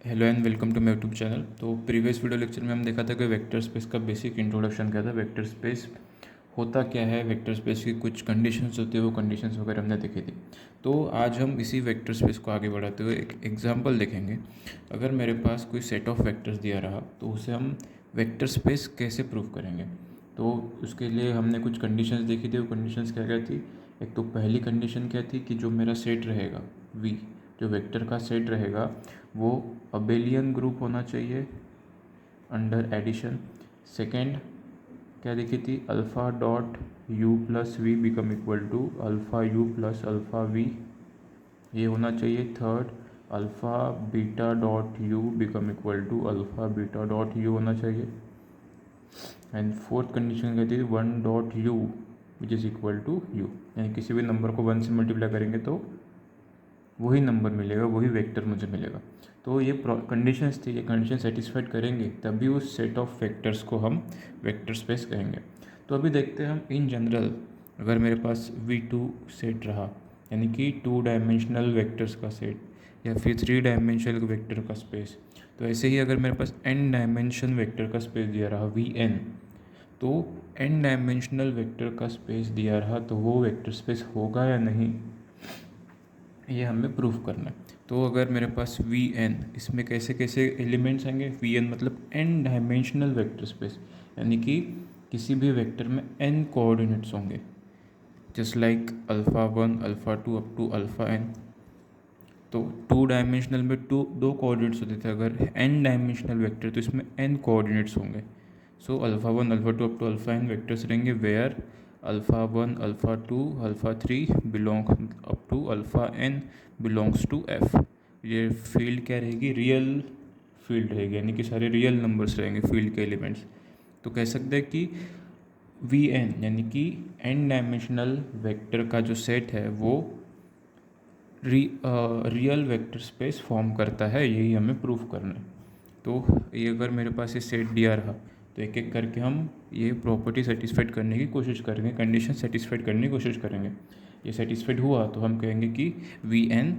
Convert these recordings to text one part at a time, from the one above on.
Hello and welcome to my YouTube channel. तो previous video lecture में हम देखा था कि वेक्टर स्पेस का बेसिक इंट्रोडक्शन क्या था, वेक्टर स्पेस होता क्या है, वेक्टर स्पेस की कुछ कंडीशंस होती है, वो कंडीशंस वगैरह हमने देखी थी। तो आज हम इसी वेक्टर स्पेस को आगे बढ़ाते हुए एक एग्जांपल देखेंगे। अगर मेरे पास कोई सेट ऑफ वेक्टर्स दिया रहा तो उसे हम वेक्टर स्पेस कैसे प्रूव करेंगे। तो उसके लिए हमने कुछ कंडीशंस देखी थी। वो कंडीशंस क्या क्या थी? एक तो पहली कंडीशन क्या थी कि जो मेरा सेट रहेगा वी, जो वेक्टर का सेट रहेगा वो अबेलियन ग्रुप होना चाहिए अंडर एडिशन। सेकेंड क्या देखी थी? Alpha dot u plus v become equal to alpha u plus alpha v, ये होना चाहिए। Third, alpha beta dot u become equal to alpha beta dot u होना चाहिए। एंड फोर्थ कंडीशन क्या थी? One dot u which is equal to u, यानी किसी भी नंबर को वन से मल्टीप्लाई करेंगे तो वही नंबर मिलेगा, वही वेक्टर मुझे मिलेगा। तो ये कंडीशंस थी, ये कंडीशन सेटिस्फाइड करेंगे तभी उस सेट ऑफ वेक्टर्स को हम वेक्टर स्पेस कहेंगे। तो अभी देखते हैं हम इन जनरल, अगर मेरे पास V2 सेट रहा, यानी कि 2 डायमेंशनल वेक्टर्स का सेट या फिर 3 डायमेंशनल वेक्टर का स्पेस, तो ऐसे ही अगर मेरे पास n डायमेंशन वेक्टर का स्पेस दिया रहा Vn, तो n डायमेंशनल वेक्टर का स्पेस दिया रहा तो वो वेक्टर स्पेस होगा या नहीं, ये हमें प्रूफ करना है। तो अगर मेरे पास वी एन, इसमें कैसे कैसे एलिमेंट्स आएंगे? वी एन मतलब एन डायमेंशनल वेक्टर स्पेस, यानी कि किसी भी वेक्टर में एन कोऑर्डिनेट्स होंगे, just like alpha one alpha two up to alpha n. तो 2 डायमेंशनल में दो कोऑर्डिनेट्स होते थे, अगर एन डायमेंशनल वेक्टर तो इसमें एन कोऑर्डिनेट्स होंगे। So alpha one alpha two up to alpha n vectors रहेंगे where alpha one alpha two alpha three belong up to alpha n belongs to F. ये field क्या रहेगी? Real field रहेगी, यानी कि सारे रियल नंबर्स रहेंगे फील्ड के एलिमेंट्स। तो कह सकते हैं कि वी एन यानी कि एन डायमेंशनल वेक्टर का जो सेट है वो रियल वेक्टर स्पेस फॉर्म करता है, यही हमें प्रूफ करना है। तो ये अगर मेरे पास ये सेट दिया रहा तो एक एक करके हम ये प्रॉपर्टी सेटिस्फाइड करने की कोशिश करेंगे, कंडीशन सेटिस्फाइड करने की कोशिश करेंगे। ये सेटिस्फाइड हुआ तो हम कहेंगे कि वी एन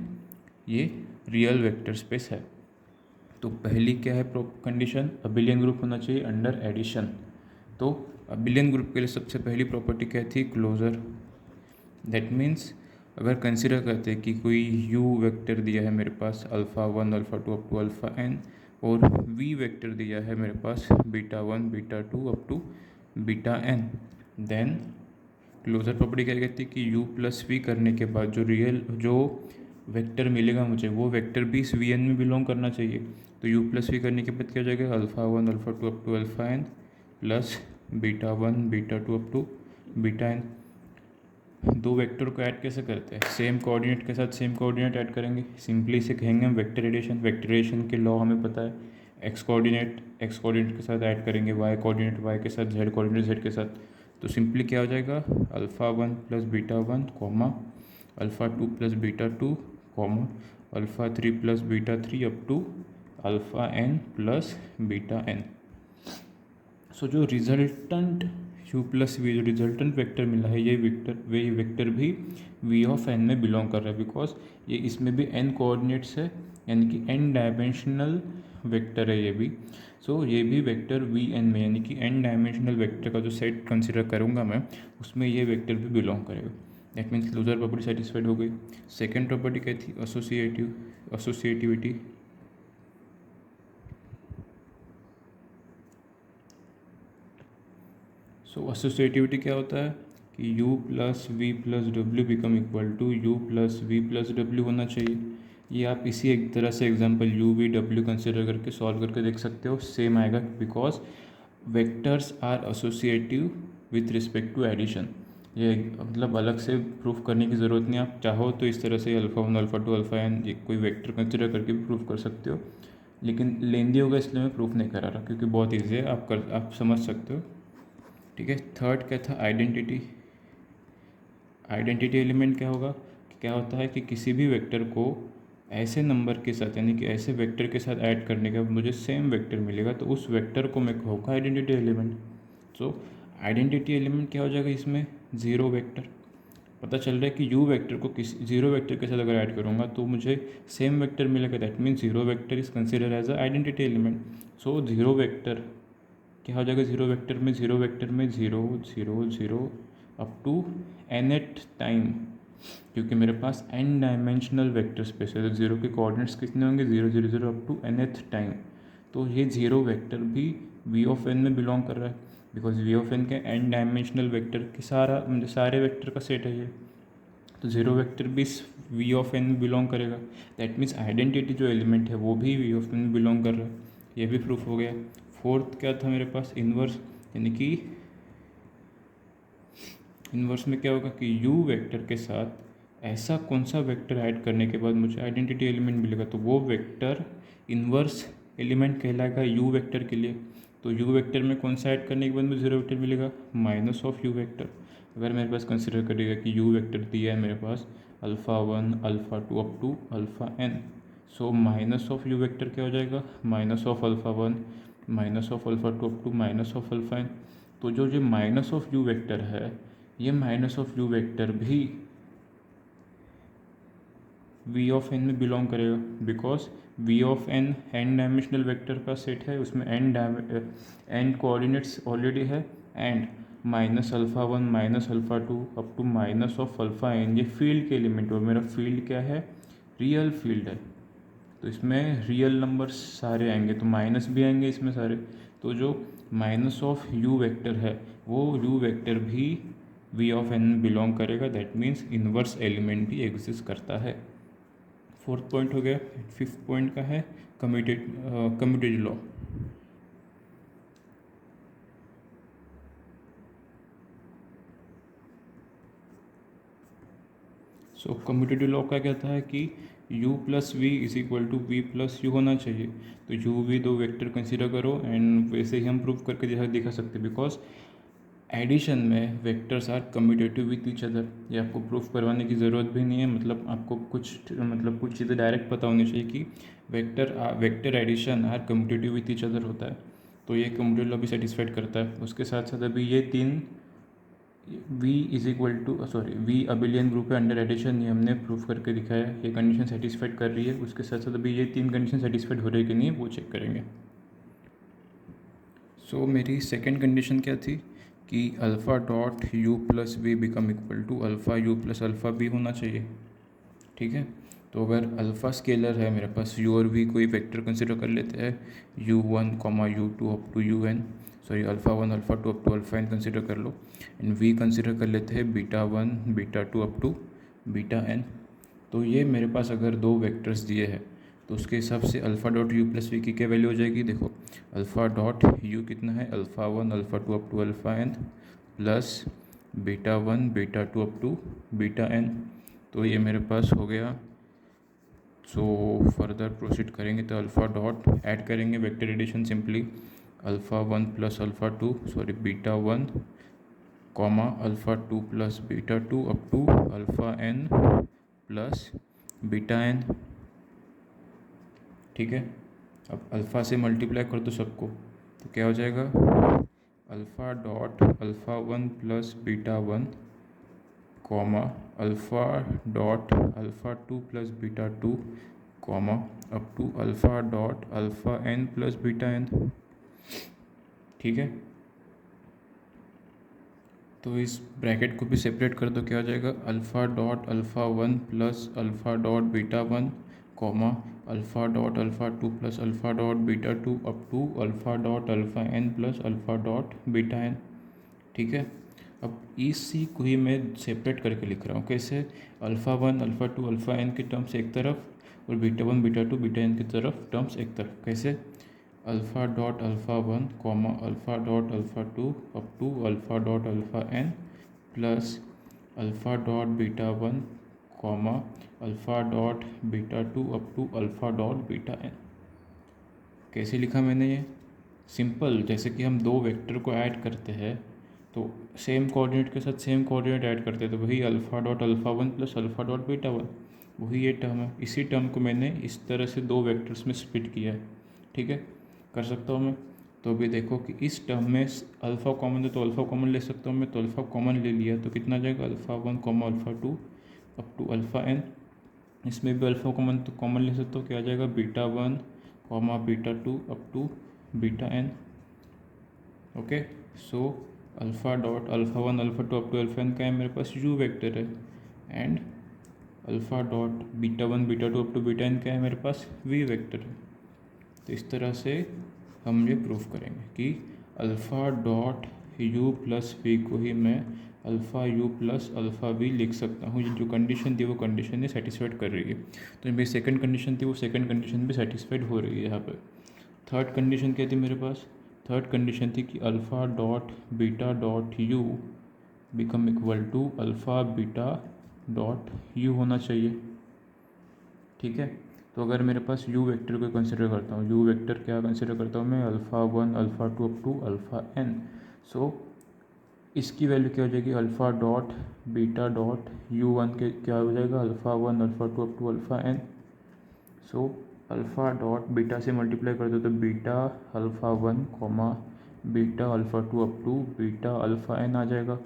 ये रियल वेक्टर स्पेस है। तो पहली क्या है कंडीशन? अबिलियन ग्रुप होना चाहिए अंडर एडिशन। तो अबिलियन ग्रुप के लिए सबसे पहली प्रॉपर्टी क्या थी? क्लोजर। दैट मीन्स अगर कंसिडर करते हैं कि कोई u वेक्टर दिया है मेरे पास alpha one alpha two up to alpha n, और v वेक्टर दिया है मेरे पास beta one beta two up to beta n, then closure property क्या कहती है कि u प्लस वी करने के बाद जो वेक्टर मिलेगा मुझे वो वेक्टर भी इस वी एन में बिलोंग करना चाहिए। तो u प्लस वी करने के बाद क्या हो जाएगा? Alpha one alpha two up to alpha n plus beta one beta two up to beta n. दो वेक्टर को ऐड कैसे करते हैं? सेम कोऑर्डिनेट के साथ सेम कोऑर्डिनेट ऐड करेंगे, सिंपली से कहेंगे हम वेक्टर एडिशन। वेक्टर एडिशन के लॉ हमें पता है, एक्स कोऑर्डिनेट के साथ ऐड करेंगे, वाई कोऑर्डिनेट वाई के साथ, जेड कोऑर्डिनेट जेड के साथ। तो सिंपली क्या हो जाएगा? Alpha one plus beta one comma alpha two plus beta two comma alpha three plus beta three up to alpha n plus beta n. So जो resultant u plus v, जो resultant vector मिला है, ये vector भी v of n में belong कर रहा है, बिकॉज ये इसमें भी n कोऑर्डिनेट्स है, यानी कि n डायमेंशनल वेक्टर है ये भी। सो ये भी वेक्टर वी एन में, यानी कि n डायमेंशनल वेक्टर का जो सेट कंसिडर करूँगा मैं, उसमें ये वेक्टर भी बिलोंग करेगा। That means closure property satisfied हो गई। सेकेंड प्रॉपर्टी क्या थी? एसोसिएटिविटी। सो एसोसिएटिविटी क्या होता है कि u plus we plus W become equal to you plus we plus W होना चाहिए। ये आप इसी एक तरह से example u v w consider करके सॉल्व करके देख सकते हो, सेम आएगा, because vectors are associative with respect to addition. ये मतलब अलग से प्रूफ करने की ज़रूरत नहीं, आप चाहो तो इस तरह से alpha one alpha two alpha n कोई वेक्टर कंसिडर करके भी प्रूफ कर सकते हो, लेकिन लेंदी होगा इसलिए मैं प्रूफ नहीं करा रहा, क्योंकि बहुत ईजी है, आप समझ सकते हो। ठीक है। थर्ड क्या था? आइडेंटिटी। आइडेंटिटी एलिमेंट क्या होगा? क्या होता है कि किसी भी वेक्टर को ऐसे नंबर के साथ, यानी कि ऐसे वेक्टर के साथ ऐड करने के बाद मुझे सेम वेक्टर मिलेगा, तो उस वेक्टर को मैं कहूँगा आइडेंटिटी एलिमेंट। सो आइडेंटिटी एलिमेंट क्या हो जाएगा इसमें? Zero vector. पता चल रहा है कि यू वेक्टर को किसी जीरो वेक्टर के साथ अगर ऐड करूँगा तो मुझे सेम वेक्टर मिलेगा। That means zero vector is consider as a identity element. So zero vector क्या हो जाएगा, जीरो वेक्टर में zero zero zero up to nth time, क्योंकि मेरे पास n डायमेंशनल वेक्टर स्पेस है तो जीरो के कोऑर्डिनेट्स कितने होंगे, zero zero zero up to nth time. तो ये जीरो वेक्टर भी v ऑफ n में बिलोंग कर रहा है, बिकॉज v ऑफ n के n डायमेंशनल वेक्टर के सारे वेक्टर का सेट है ये। तो जीरो वेक्टर भी v ऑफ n में बिलोंग करेगा। दैट मीन्स आइडेंटिटी जो एलिमेंट है वो भी v ऑफ n में बिलोंग कर रहा है। ये भी प्रूफ हो गया। फोर्थ क्या था मेरे पास, इन्वर्स, यानी कि इन्वर्स में क्या होगा कि u वेक्टर के साथ ऐसा कौन सा वेक्टर ऐड करने के बाद मुझे आइडेंटिटी एलिमेंट मिलेगा, तो वो वेक्टर इन्वर्स एलिमेंट कहलाएगा u वेक्टर के लिए। तो u वेक्टर में कौन सा ऐड करने के बाद मुझे जीरो वेक्टर मिलेगा, माइनस ऑफ u वेक्टर। अगर मेरे पास कंसिडर करिएगा कि u वेक्टर दिया है मेरे पास alpha one alpha two up to alpha n, so minus of u vector क्या हो जाएगा, minus of alpha one minus of alpha two up to minus of alpha n। तो जो ये माइनस ऑफ u वेक्टर है, ये minus of u vector भी v of n में बिलोंग करेगा, because v of n dimensional vector का set है, उसमें n कोऑर्डिनेट्स ऑलरेडी है, and minus alpha one minus alpha two up to minus of alpha n ये field के element, और मेरा फील्ड क्या है, रियल फील्ड है। तो इसमें रियल नंबर्स सारे आएंगे, तो माइनस भी आएंगे इसमें सारे। तो जो माइनस ऑफ u वेक्टर है वो u वेक्टर भी v ऑफ n बिलोंग करेगा। दैट मीन्स इन्वर्स एलिमेंट भी एग्जिस्ट करता है। फोर्थ पॉइंट हो गया। फिफ्थ पॉइंट का है commutative law. So commutative law का कहता है कि u plus v is equal to v plus u होना चाहिए। तो u v दो वेक्टर कंसिडर करो, एंड वैसे ही हम प्रूव करके दिखा सकते, बिकॉज एडिशन में vectors are commutative with each other. ये आपको प्रूफ करवाने की ज़रूरत भी नहीं है, मतलब आपको कुछ चीज़ें डायरेक्ट पता होनी चाहिए कि vector addition are commutative with each other होता है। तो ये कम्यूटेटिव लॉ भी सेटिस्फाइड करता है। उसके साथ साथ अभी ये तीन v अबिलियन ग्रुप है अंडर एडिशन, ये हमने प्रूफ करके दिखाया है। ये कंडीशन सेटिस्फाइड कर रही है। उसके साथ साथ अभी ये तीन कंडीशन सेटिस्फाइड हो रही है कि नहीं वो चेक करेंगे। सो मेरी सेकेंड कंडीशन क्या थी कि alpha dot u plus v become equal to alpha u plus alpha b होना चाहिए। ठीक है, तो अगर अल्फ़ा स्केलर है मेरे पास, u और v कोई वेक्टर कंसिडर कर लेते हैं, u1 u2 up to un, sorry alpha one alpha two up to alpha n consider कर लो, एंड v कंसिडर कर लेते हैं beta one beta two up to beta n। तो ये मेरे पास अगर दो वेक्टर्स दिए हैं तो उसके हिसाब से alpha dot u plus v की क्या वैल्यू हो जाएगी, देखो अल्फ़ा डॉट यू कितना है, alpha one alpha two up to alpha n plus beta one beta two up to beta n. तो ये मेरे पास हो गया। सो फर्दर प्रोसीड करेंगे तो अल्फ़ा डॉट ऐड करेंगे vector addition simply, alpha one plus alpha two beta one comma alpha two plus beta two up to alpha n plus beta n. ठीक है, अब अल्फ़ा से मल्टीप्लाई कर दो सबको, तो क्या हो जाएगा, alpha dot alpha one plus beta one comma alpha dot alpha two plus beta two comma up to alpha dot alpha n plus beta n. ठीक है, तो इस ब्रैकेट को भी सेपरेट कर दो, क्या हो जाएगा, alpha dot alpha one plus alpha dot beta one comma alpha dot alpha two plus alpha dot beta two up to alpha dot alpha n plus alpha dot beta n. ठीक है, अब इसी को ही मैं सेपरेट करके लिख रहा हूँ, कैसे, alpha one alpha two alpha n की टर्म्स एक तरफ और beta one beta two beta n की तरफ टर्म्स एक तरफ। कैसे, alpha dot alpha one comma alpha dot alpha two up to alpha dot alpha n plus alpha dot beta one comma alpha dot beta two up to alpha dot beta n. कैसे लिखा मैंने ये, simple, जैसे कि हम दो vector को add करते हैं तो सेम कोऑर्डिनेट के साथ सेम कोऑर्डिनेट ऐड करते हैं, तो वही alpha dot alpha one plus alpha dot beta one, वही ये टर्म है। इसी टर्म को मैंने इस तरह से दो वेक्टर्स में स्प्लिट किया है। ठीक है, कर सकता हूँ मैं। तो अभी देखो कि इस टर्म में अल्फ़ा कॉमन है तो अल्फ़ा कॉमन ले सकता हूँ मैं, तो अल्फ़ा कॉमन ले लिया तो कितना आ जाएगा alpha 1 comma alpha 2 up to alpha n। इसमें भी अल्फ़ा कॉमन तो कॉमन ले सकता हूँ, क्या आ जाएगा beta 1 comma beta 2 up to beta n। Okay, so alpha dot alpha 1 alpha 2 up to alpha n का है मेरे पास u वेक्टर है, and alpha dot beta 1 beta 2 up to beta n का है मेरे पास v वेक्टर है। तो इस तरह से हम ये प्रूफ करेंगे कि alpha dot u plus v को ही मैं alpha u plus alpha v लिख सकता हूँ। ये जो कंडीशन थी वो कंडीशन ये सेटिस्फाइड कर रही है। तो मेरी सेकंड कंडीशन थी वो सेकंड कंडीशन भी सेटिस्फाइड हो रही है यहाँ पर। थर्ड कंडीशन क्या थी मेरे पास? थर्ड कंडीशन थी कि alpha dot beta dot u become equal to alpha beta dot u होना चाहिए। ठीक है, तो अगर मेरे पास u वेक्टर को कंसिडर करता हूँ, u वेक्टर क्या कंसिडर करता हूँ मैं alpha 1 alpha 2 up to alpha n। So इसकी वैल्यू क्या हो जाएगी alpha dot beta dot u1 के क्या हो जाएगा alpha 1 alpha 2 up to alpha n। So alpha dot beta से मल्टीप्लाई कर दो तो beta alpha 1 comma beta alpha 2 up to beta alpha n आ जाएगा।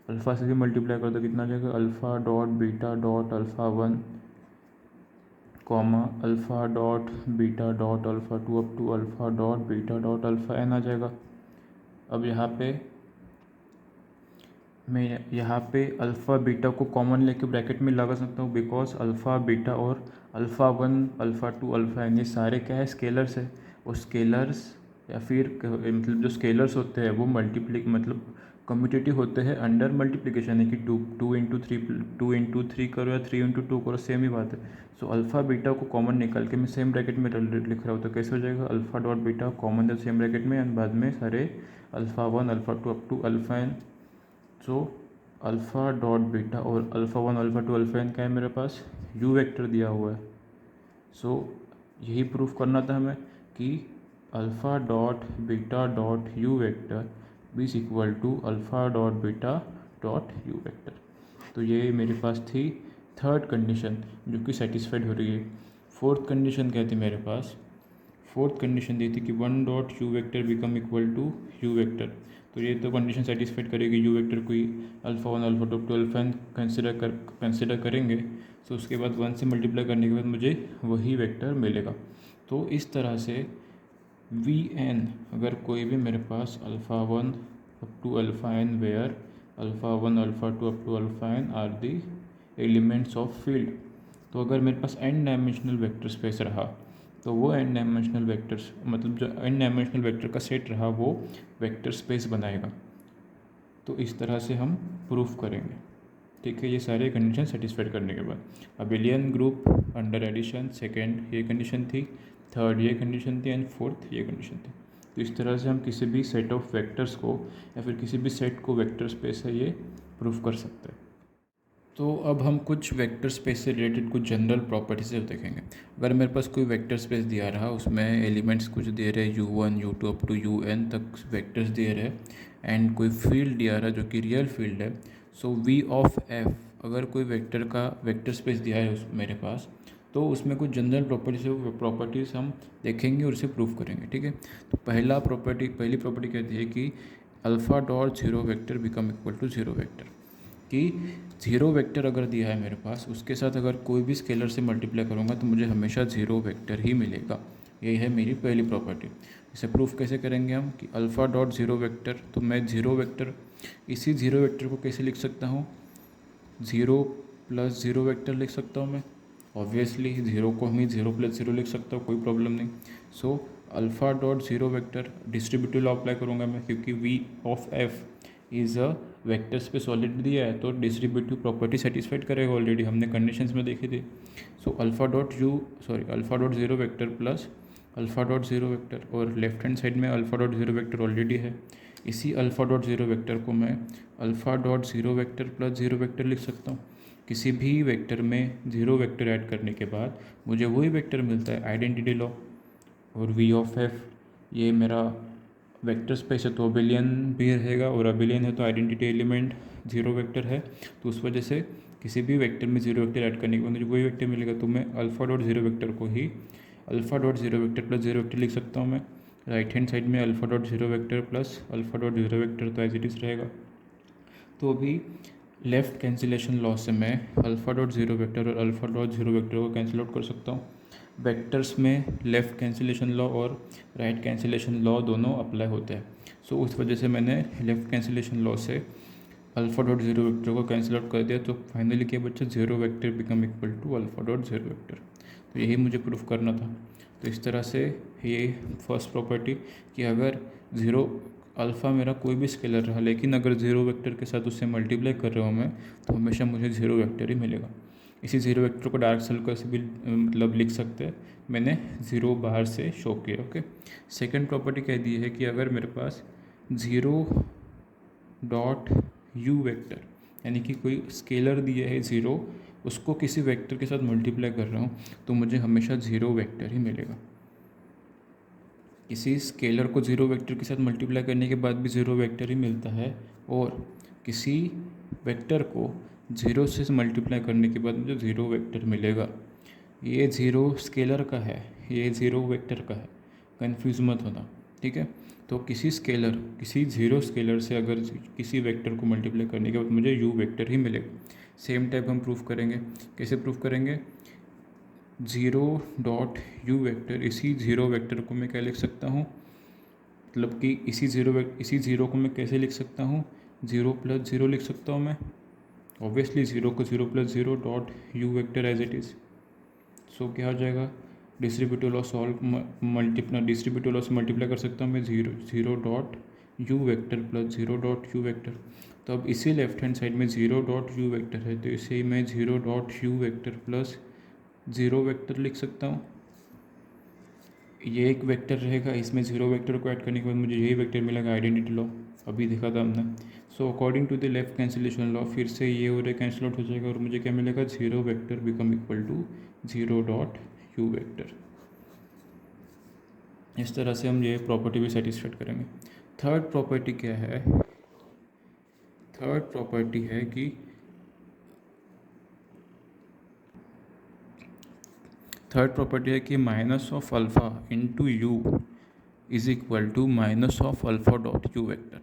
अल्फ़ा से भी मल्टीप्लाई कर दो कितना आ जाएगा alpha dot beta dot alpha 1 comma alpha dot beta dot alpha 2 up to alpha dot beta dot alpha n आ जाएगा। अब यहाँ पे मैं यहाँ पे अल्फ़ा बीटा को कॉमन लेके ब्रैकेट में लगा सकता हूँ, बिकॉज अल्फ़ा बीटा और अल्फ़ा 1 अल्फ़ा 2 अल्फ़ा n ये सारे क्या है स्केलर्स है। और स्केलर्स या फिर मतलब जो स्केलर्स होते हैं वो मतलब कम्यूटेटिव होते हैं अंडर मल्टीप्लिकेशन है कि टू इंटू थ्री करो या 3 इंटू 2 करो, सेम ही बात है। सो अल्फ़ा बीटा को कॉमन निकाल के मैं सेम ब्रैकेट में लिख रहा हूँ तो कैसे हो जाएगा अल्फ़ा डॉट बीटा कॉमन है सेम ब्रैकेट में एंड बाद में सारे alpha 1 alpha 2 up to alpha n। So alpha dot beta और अल्फ़ा 1 अल्फ़ा 2 अल्फ़ा n का है मेरे पास u वेक्टर दिया हुआ है। सो यही प्रूफ करना था हमें कि alpha dot beta dot u vector is equal to alpha dot beta dot u vector. तो ये मेरे पास थी थर्ड कंडीशन जो कि सेटिस्फाइड हो रही है। फोर्थ कंडीशन क्या थी मेरे पास? फोर्थ कंडीशन दी थी कि 1 dot u vector become equal to u vector. तो ये तो कंडीशन सेटिस्फाइड करेगी, u वेक्टर कोई alpha 1 alpha 2 alpha n consider करेंगे तो उसके बाद 1 से मल्टीप्लाई करने के बाद मुझे वही वेक्टर मिलेगा। तो इस तरह से Vn अगर कोई भी मेरे पास alpha 1 up to alpha n where alpha 1 alpha 2 up to alpha n are the elements of field, तो अगर मेरे पास n डायमेंशनल वेक्टर स्पेस रहा तो वो n डायमेंशनल वेक्टर्स मतलब जो n डायमेंशनल वेक्टर का सेट रहा वो वेक्टर स्पेस बनाएगा। तो इस तरह से हम प्रूफ करेंगे। ठीक है, ये सारे कंडीशन सेटिस्फाइड करने के बाद abelian group under addition second ये कंडीशन थी, थर्ड ये कंडीशन थी एंड फोर्थ ये कंडीशन थी। तो इस तरह से हम किसी भी सेट ऑफ वेक्टर्स को या फिर किसी भी सेट को वेक्टर स्पेस है ये प्रूफ कर सकते हैं। तो अब हम कुछ वेक्टर स्पेस से रिलेटेड कुछ जनरल प्रॉपर्टीज देखेंगे। अगर मेरे पास कोई वेक्टर स्पेस दिया रहा उसमें एलिमेंट्स कुछ दे रहे u1 u2 up to un तक वेक्टर्स दे रहे एंड कोई फील्ड दिया रहा जो कि रियल फील्ड है। सो v ऑफ f अगर कोई वेक्टर का वेक्टर स्पेस दिया है उस मेरे पास तो उसमें कुछ जनरल प्रॉपर्टीज़ हम देखेंगे और उसे प्रूफ करेंगे। ठीक है, तो पहली प्रॉपर्टी कहती है कि alpha dot zero vector become equal to zero vector, कि ज़ीरो वेक्टर अगर दिया है मेरे पास उसके साथ अगर कोई भी स्केलर से मल्टीप्लाई करूँगा तो मुझे हमेशा ज़ीरो वेक्टर ही मिलेगा। यही है मेरी पहली प्रॉपर्टी। इसे प्रूफ कैसे करेंगे हम कि अल्फ़ा डॉट ज़ीरो वेक्टर, तो मैं ज़ीरो वेक्टर इसी ज़ीरो वेक्टर को कैसे लिख सकता हूँ ज़ीरो प्लस ज़ीरो वेक्टर लिख सकता हूँ मैं। ऑब्वियसली ज़ीरो को हम ही ज़ीरो प्लस ज़ीरो लिख सकता हूँ, कोई प्रॉब्लम नहीं। सो alpha dot zero vector distributive law apply करूँगा मैं क्योंकि v of f is a vector space already दिया है तो डिस्ट्रीब्यूटिव प्रॉपर्टी सेटिस्फाइड करेगा, ऑलरेडी हमने कंडीशंस में देखी थी। सो alpha dot zero vector plus alpha dot zero vector और लेफ्ट हैंड साइड में alpha dot zero vector already है। इसी अल्फ़ा डॉट ज़ीरो वेक्टर को मैं alpha dot zero vector plus zero vector लिख सकता हूँ। किसी भी वेक्टर में ज़ीरो वेक्टर ऐड करने के बाद मुझे वही वेक्टर मिलता है, आइडेंटिटी लॉ। और v ऑफ f ये मेरा वेक्टर स्पेस है तो अबेलियन भी रहेगा और अबेलियन है तो आइडेंटिटी एलिमेंट जीरो वेक्टर है, तो उस वजह से किसी भी वेक्टर में जीरो वेक्टर ऐड करने के बाद मुझे वही वेक्टर मिलेगा। तो मैं अल्फ़ा डॉट जीरो वेक्टर को ही alpha dot zero vector plus zero vector लिख सकता हूँ मैं। राइट हैंड साइड में alpha dot zero vector plus alpha dot zero vector तो एज इट इज़ रहेगा। तो अभी लेफ़्ट कैंसिलेशन लॉ से मैं अल्फा डॉट जीरो वेक्टर और अल्फा डॉट जीरो वेक्टर को कैंसिल आउट कर सकता हूँ। वेक्टर्स में लेफ़्ट कैंसिलेशन लॉ और राइट कैंसिलेशन लॉ दोनों अप्लाई होते हैं। सो उस वजह से मैंने लेफ़्ट कैंसिलेशन लॉ से अल्फा डॉट जीरो वेक्टर को कैंसिल आउट कर दिया। तो फाइनली क्या बच्चा, zero vector become equal to alpha dot zero vector. तो यही मुझे प्रूफ करना था। तो इस तरह से ये फर्स्ट प्रॉपर्टी कि अगर ज़ीरो अल्फ़ा मेरा कोई भी स्केलर रहा, लेकिन अगर ज़ीरो वेक्टर के साथ उससे मल्टीप्लाई कर रहा हूँ मैं, तो हमेशा मुझे ज़ीरो वेक्टर ही मिलेगा। इसी ज़ीरो वेक्टर को डार्क सर्कल से भी मतलब लिख सकते हैं। मैंने ज़ीरो बाहर से शो किया। ओके, सेकेंड प्रॉपर्टी कह दी है कि अगर मेरे पास ज़ीरो डॉट यू वेक्टर यानी कि कोई स्केलर दिया है ज़ीरो, उसको किसी वेक्टर के साथ मल्टीप्लाई कर रहा हूँ, तो मुझे हमेशा ज़ीरो वेक्टर ही मिलेगा। किसी स्केलर को ज़ीरो वेक्टर के साथ मल्टीप्लाई करने के बाद भी ज़ीरो वेक्टर ही मिलता है, और किसी वेक्टर को ज़ीरो से मल्टीप्लाई करने के बाद मुझे ज़ीरो वेक्टर मिलेगा। ये ज़ीरो स्केलर का है, ये ज़ीरो वेक्टर का है, कंफ्यूज मत होना, ठीक है। तो किसी ज़ीरो स्केलर से अगर किसी वेक्टर को मल्टीप्लाई करने के बाद मुझे यू वेक्टर ही मिलेगा। सेम टाइप हम प्रूफ करेंगे। कैसे प्रूफ करेंगे? ज़ीरो डॉट यू वेक्टर, इसी ज़ीरो वेक्टर को मैं क्या लिख सकता हूँ, मतलब कि इसी ज़ीरो को मैं कैसे लिख सकता हूँ, ज़ीरो प्लस ज़ीरो लिख सकता हूँ मैं। ऑब्वियसली ज़ीरो को zero plus zero dot u vector as it is. So क्या हो जाएगा, डिस्ट्रीब्यूटिव लॉ डिस्ट्रीब्यूटिव लॉ से मल्टीप्लाई कर सकता हूँ मैं, zero dot u vector plus zero dot u vector. तो अब इसी लेफ्ट हैंड साइड में ज़ीरो डॉट यू वेक्टर है, तो इसे ही मैं zero dot u vector plus zero vector लिख सकता हूँ। ये एक वेक्टर रहेगा, इसमें ज़ीरो वेक्टर को ऐड करने के बाद मुझे यही वेक्टर मिलेगा, आइडेंटिटी लॉ अभी देखा था हमने। So according to the left cancellation law, फिर से ये और कैंसिल आउट हो जाएगा और मुझे क्या मिलेगा, zero vector become equal to zero dot u vector. इस तरह से हम ये प्रॉपर्टी भी सेटिस्फाइड करेंगे। थर्ड प्रॉपर्टी क्या है? थर्ड प्रॉपर्टी है कि minus of alpha into u is equal to minus of alpha dot u vector.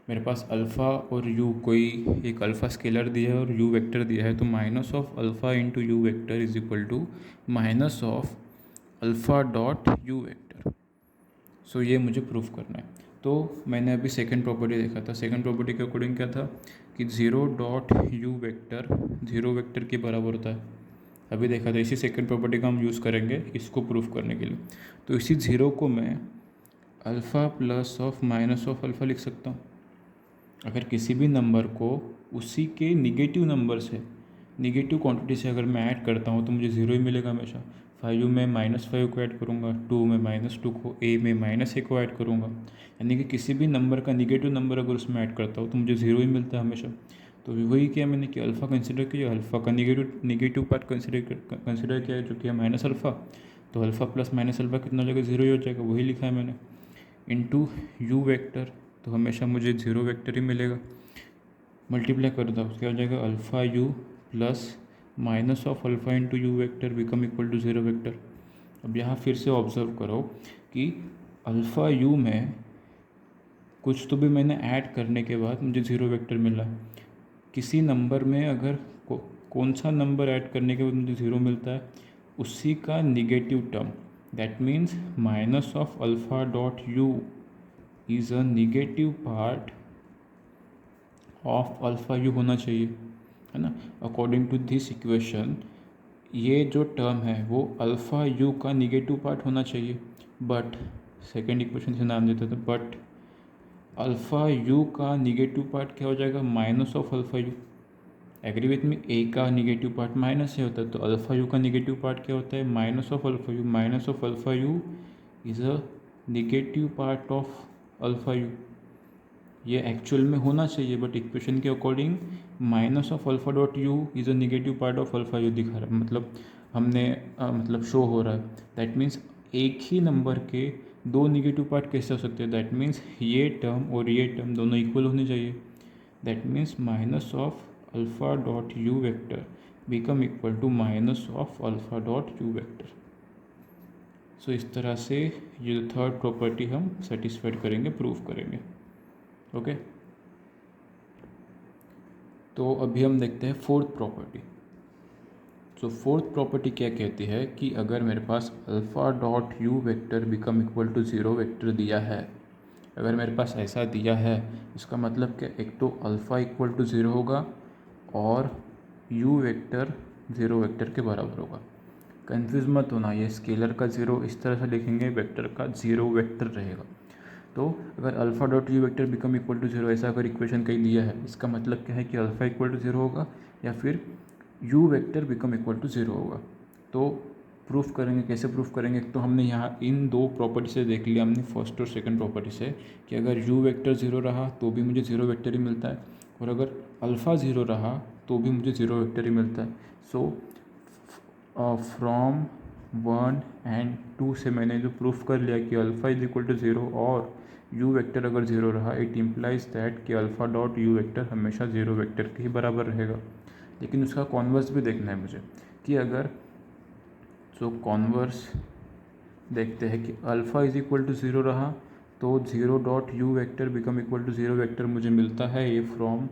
मेरे पास अल्फ़ा और यू, कोई एक अल्फ़ा स्केलर दिया है और यू वेक्टर दिया है, तो minus of alpha into u vector is equal to minus of alpha dot u vector. So ये मुझे प्रूफ करना है। तो मैंने अभी सेकंड प्रॉपर्टी देखा था। सेकंड प्रॉपर्टी के अकॉर्डिंग क्या था कि zero dot u vector zero vector के बराबर होता है। अभी देखा था, इसी सेकंड प्रॉपर्टी का हम यूज़ करेंगे इसको प्रूफ करने के लिए। तो इसी ज़ीरो को मैं alpha plus of minus of alpha लिख सकता हूँ। अगर किसी भी नंबर को उसी के निगेटिव नंबर से, निगेटिव क्वांटिटी से अगर मैं ऐड करता हूँ, तो मुझे ज़ीरो ही मिलेगा हमेशा। 5 में -5 को ऐड करूँगा, 2 में -2 को, a में -a को ऐड करूँगा, यानी कि किसी भी नंबर का निगेटिव नंबर अगर उसमें ऐड करता हूँ तो मुझे ज़ीरो ही मिलता है हमेशा। तो वही किया मैंने कि अल्फ़ा कंसिडर किया, अल्फ़ा का निगेटिव पार्ट कंसिडर किया जो कि है माइनस अल्फ़ा। तो अल्फ़ा प्लस माइनस अल्फ़ा कितना हो जाएगा, ज़ीरो ही हो जाएगा, वही लिखा है मैंने। इंटू यू वेक्टर, तो हमेशा मुझे ज़ीरो वेक्टर ही मिलेगा। मल्टीप्लाई कर दो, क्या हो जाएगा, alpha u plus minus of alpha into u vector become equal to zero vector. अब यहाँ फिर से ऑब्जर्व करो कि अल्फ़ा यू में कुछ तो भी मैंने ऐड करने के बाद मुझे ज़ीरो वेक्टर मिला। किसी नंबर में अगर कौन सा नंबर ऐड करने के बाद मुझे ज़ीरो मिलता है, उसी का negative term, that means minus of alpha dot you is a negative part of alpha you होना चाहिए, है ना। अकॉर्डिंग टू दिस इक्वेशन ये जो टर्म है वो अल्फ़ा यू का निगेटिव पार्ट होना चाहिए। बट सेकेंड इक्वेशन से नाम देते थे, बट अल्फ़ा यू का निगेटिव पार्ट क्या हो जाएगा, minus of alpha u. Agree with me, a का निगेटिव पार्ट माइनस से होता है, तो अल्फ़ा यू का निगेटिव पार्ट क्या होता है, minus of alpha u. Minus of alpha u is a negative part of alpha u. ये एक्चुअल में होना चाहिए, बट इक्वेशन के according minus of alpha dot you is a negative part of alpha you दिखा रहा है, मतलब हमने मतलब शो हो रहा है। दैट मीन्स एक ही नंबर के दो निगेटिव पार्ट कैसे हो सकते हैं, दैट मीन्स ये टर्म और ये टर्म दोनों इक्वल होने चाहिए। That means minus of alpha dot u vector become equal to minus of alpha dot u vector. So इस तरह से ये जो थर्ड प्रॉपर्टी हम सेटिस्फाइड करेंगे, प्रूव करेंगे। ओके, तो अभी हम देखते हैं फोर्थ प्रॉपर्टी। तो फोर्थ प्रॉपर्टी क्या कहती है कि अगर मेरे पास alpha dot u vector become equal to zero vector दिया है, अगर मेरे पास ऐसा दिया है, इसका मतलब क्या, एक तो अल्फ़ा इक्वल टू ज़ीरो होगा और यू वेक्टर ज़ीरो वेक्टर के बराबर होगा। कंफ्यूज मत होना, ये स्केलर का ज़ीरो इस तरह से लिखेंगे, वेक्टर का ज़ीरो वेक्टर रहेगा। तो अगर alpha dot u vector become equal to zero ऐसा अगर इक्वेशन कहीं दिया है, इसका मतलब क्या है कि अल्फ़ा इक्वल टू ज़ीरो होगा या फिर u vector become equal to zero होगा। तो प्रूफ करेंगे, कैसे प्रूफ करेंगे? तो हमने यहाँ इन दो प्रॉपर्टी से देख लिया हमने, फर्स्ट और सेकंड प्रॉपर्टी से, कि अगर यू वेक्टर ज़ीरो रहा तो भी मुझे ज़ीरो वेक्टर ही मिलता है, और अगर अल्फ़ा ज़ीरो रहा तो भी मुझे ज़ीरो वेक्टर ही मिलता है। सो फ्रॉम 1 एंड 2 से मैंने जो प्रूफ कर लिया कि alpha is equal to zero और यू वेक्टर अगर ज़ीरो रहा, इट इम्प्लाइज दैट कि अल्फ़ा डॉट यू वेक्टर हमेशा ज़ीरो वेक्टर के ही बराबर रहेगा। लेकिन उसका कॉन्वर्स भी देखना है मुझे, कि अगर जो कॉन्वर्स देखते हैं कि alpha is equal to zero रहा तो zero dot u vector become equal to zero vector मुझे मिलता है ये फ्रॉम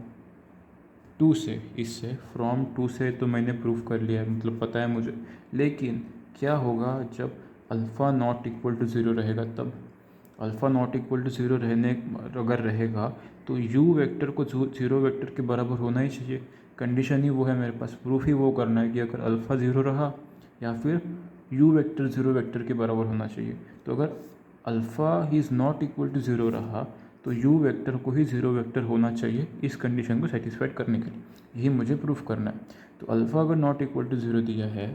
2 से, इससे फ्रॉम 2 से तो मैंने प्रूफ कर लिया है, मतलब पता है मुझे। लेकिन क्या होगा जब alpha not equal to zero रहेगा? तब alpha not equal to zero रहने अगर रहेगा तो यू वेक्टर को ज़ीरो वेक्टर के बराबर होना ही चाहिए। कंडीशन ही वो है मेरे पास, प्रूफ ही वो करना है कि अगर अल्फ़ा ज़ीरो रहा या फिर यू वेक्टर ज़ीरो वेक्टर के बराबर होना चाहिए। तो अगर alpha is not equal to zero रहा तो यू वेक्टर को ही ज़ीरो वेक्टर होना चाहिए इस कंडीशन को सेटिस्फाइड करने के लिए, यही मुझे प्रूफ करना है। तो अल्फ़ा अगर नॉट इक्वल टू ज़ीरो दिया है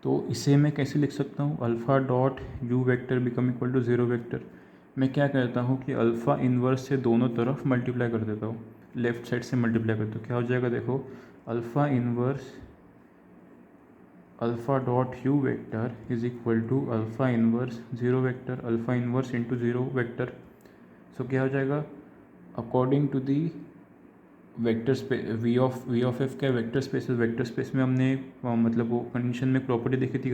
तो इसे मैं कैसे लिख सकता हूँ? Alpha dot u vector become equal to zero vector. मैं क्या कहता हूँ कि अल्फ़ा इन्वर्स से दोनों तरफ मल्टीप्लाई कर देता हूँ, लेफ़्ट साइड से मल्टीप्लाई करता हूँ। क्या हो जाएगा? देखो, alpha inverse alpha dot u vector is equal to alpha inverse zero vector, alpha inverse into zero vector. So क्या हो जाएगा? According to the vector space v of F क्या वेक्टर स्पेस है? वेक्टर स्पेस में हमने मतलब वो condition में प्रॉपर्टी देखी थी,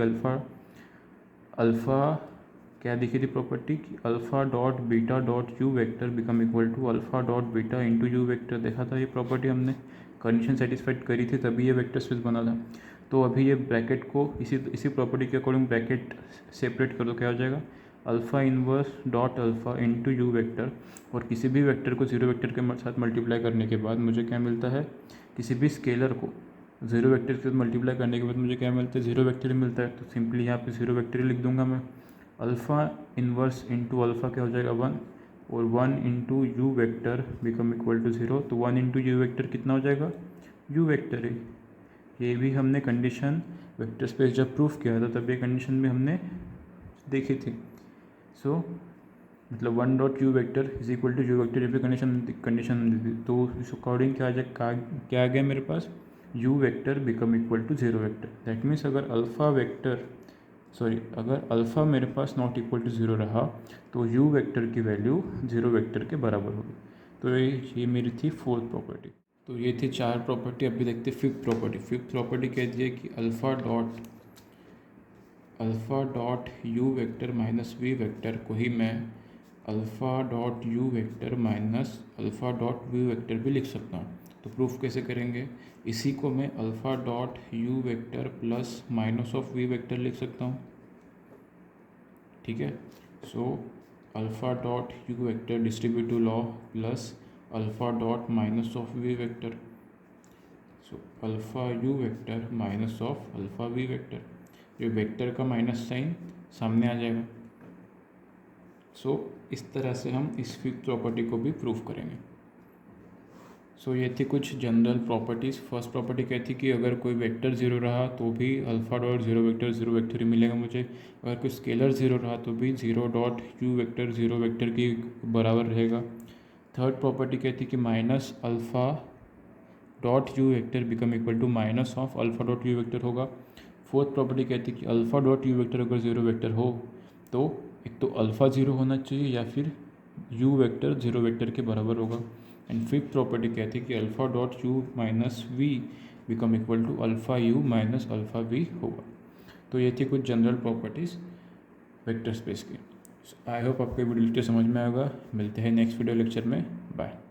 अल्फ़ा क्या देखी थी प्रॉपर्टी कि alpha dot beta dot u vector become equal to alpha dot beta into u vector. देखा था ये प्रॉपर्टी हमने, कंडीशन सेटिस्फाइड करी थी तभी ये वेक्टर स्पेस बना था। तो अभी ये ब्रैकेट को इसी प्रॉपर्टी के अकॉर्डिंग ब्रैकेट सेपरेट कर दो, क्या हो जाएगा? Alpha inverse dot alpha into u vector, और किसी भी वेक्टर को ज़ीरो वेक्टर के साथ मल्टीप्लाई करने के बाद मुझे क्या मिलता है? किसी भी स्केलर को ज़ीरो वेक्टर के साथ मल्टीप्लाई करने के बाद मुझे क्या मिलता है? ज़ीरो वेक्टर ही मिलता है। तो सिंपली यहाँ पे ज़ीरो वेक्टर ही लिख दूंगा मैं। अल्फ़ा इन्वर्स इंटू अल्फ़ा क्या हो जाएगा? 1, और 1 into u vector become equal to zero. तो 1 इंटू यू वेक्टर कितना हो जाएगा? यू वेक्टर है। ये भी हमने कंडीशन वेक्टर स्पेस जब प्रूफ किया था तब ये कंडीशन भी हमने देखी थी। सो मतलब 1 dot u vector is equal to u vector, ये भी कंडीशन दी थी। तो इस अकॉर्डिंग क्या आ गया मेरे पास? U vector become equal to zero vector. That means अगर अगर अल्फ़ा मेरे पास नॉट इक्वल टू ज़ीरो रहा तो यू वेक्टर की वैल्यू ज़ीरो वेक्टर के बराबर होगी। तो ये मेरी थी फोर्थ प्रॉपर्टी। तो ये थी चार प्रॉपर्टी। अभी देखते फिफ्थ प्रॉपर्टी। फिफ्थ प्रॉपर्टी कहती है कि alpha dot u vector minus v vector को ही मैं alpha dot u vector minus alpha dot v vector भी लिख सकता हूँ। तो प्रूफ कैसे करेंगे? इसी को मैं alpha dot u vector plus minus of v vector लिख सकता हूँ, ठीक है। So alpha dot u vector distributive law plus alpha dot minus of v vector. So alpha u vector minus of alpha v vector, जो vector का minus sign सामने आ जाएगा। सो इस तरह से हम इस फिफ्थ प्रॉपर्टी को भी प्रूव करेंगे। सो ये थी कुछ जनरल प्रॉपर्टीज़। फर्स्ट प्रॉपर्टी कहती कि अगर कोई वेक्टर ज़ीरो रहा तो भी अल्फ़ा डॉट ज़ीरो वेक्टर ही मिलेगा मुझे। अगर कोई स्केलर ज़ीरो रहा तो भी zero dot u vector zero vector की बराबर रहेगा। थर्ड प्रॉपर्टी कहती कि minus alpha dot u vector become equal to minus of alpha dot u vector होगा। फोर्थ प्रॉपर्टी कहती है कि अल्फ़ा डॉट यू वेक्टर अगर ज़ीरो वेक्टर हो तो एक तो अल्फ़ा ज़ीरो होना चाहिए या फिर यू वेक्टर ज़ीरो वेक्टर के बराबर होगा। एंड फिफ्थ प्रॉपर्टी कहती है कि alpha dot u minus v become equal to alpha u minus alpha v होगा। तो ये थी कुछ जनरल प्रॉपर्टीज़। वेक्टर स्पेस की। आई होप आपको वीडियो लेक्चर समझ में आएगा। मिलते हैं नेक्स्ट वीडियो लेक्चर में। बाय।